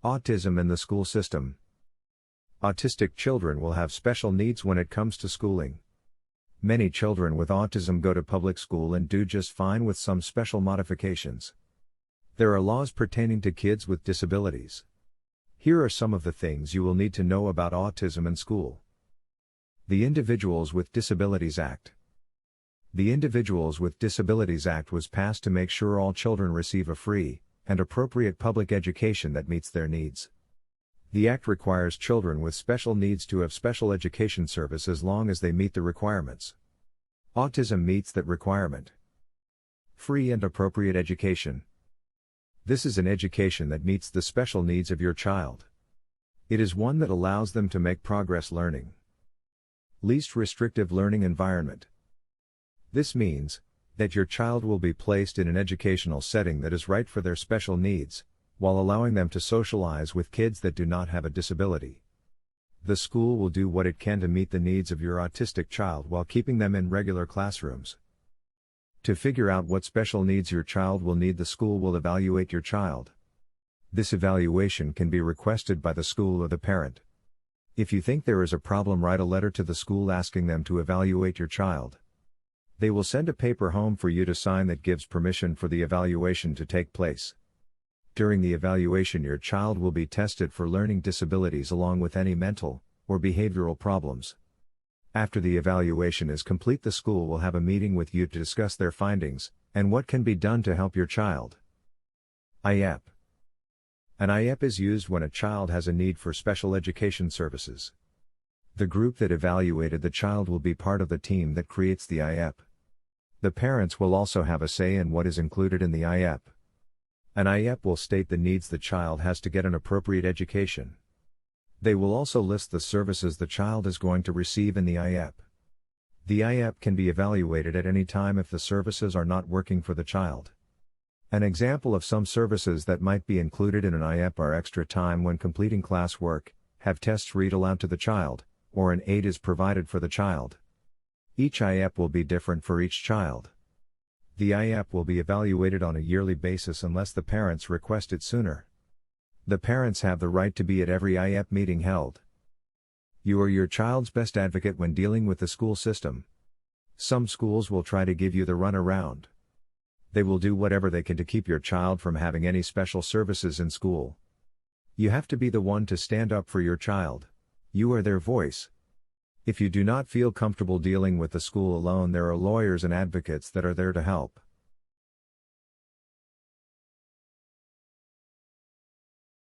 Autism in the school system. Autistic children will have special needs when it comes to schooling. Many children with autism go to public school and do just fine with some special modifications. There are laws pertaining to kids with disabilities. Here are some of the things you will need to know about autism in school. The Individuals with Disabilities Act. The Individuals with Disabilities Act was passed to make sure all children receive a free and appropriate public education that meets their needs. The Act requires children with special needs to have special education service as long as they meet the requirements. Autism meets that requirement. Free and appropriate education. This is an education that meets the special needs of your child. It is one that allows them to make progress learning. Least restrictive learning environment. This means that your child will be placed in an educational setting that is right for their special needs, while allowing them to socialize with kids that do not have a disability. The school will do what it can to meet the needs of your autistic child while keeping them in regular classrooms. To figure out what special needs your child will need, the school will evaluate your child. This evaluation can be requested by the school or the parent. If you think there is a problem, write a letter to the school asking them to evaluate your child. They will send a paper home for you to sign that gives permission for the evaluation to take place. During the evaluation, your child will be tested for learning disabilities along with any mental or behavioral problems. After the evaluation is complete, the school will have a meeting with you to discuss their findings and what can be done to help your child. IEP. An IEP is used when a child has a need for special education services. The group that evaluated the child will be part of the team that creates the IEP. The parents will also have a say in what is included in the IEP. An IEP will state the needs the child has to get an appropriate education. They will also list the services the child is going to receive in the IEP. The IEP can be evaluated at any time if the services are not working for the child. An example of some services that might be included in an IEP are extra time when completing classwork, have tests read aloud to the child, or an aid is provided for the child. Each IEP will be different for each child. The IEP will be evaluated on a yearly basis unless the parents request it sooner. The parents have the right to be at every IEP meeting held. You are your child's best advocate when dealing with the school system. Some schools will try to give you the runaround. They will do whatever they can to keep your child from having any special services in school. You have to be the one to stand up for your child. You are their voice. If you do not feel comfortable dealing with the school alone, there are lawyers and advocates that are there to help.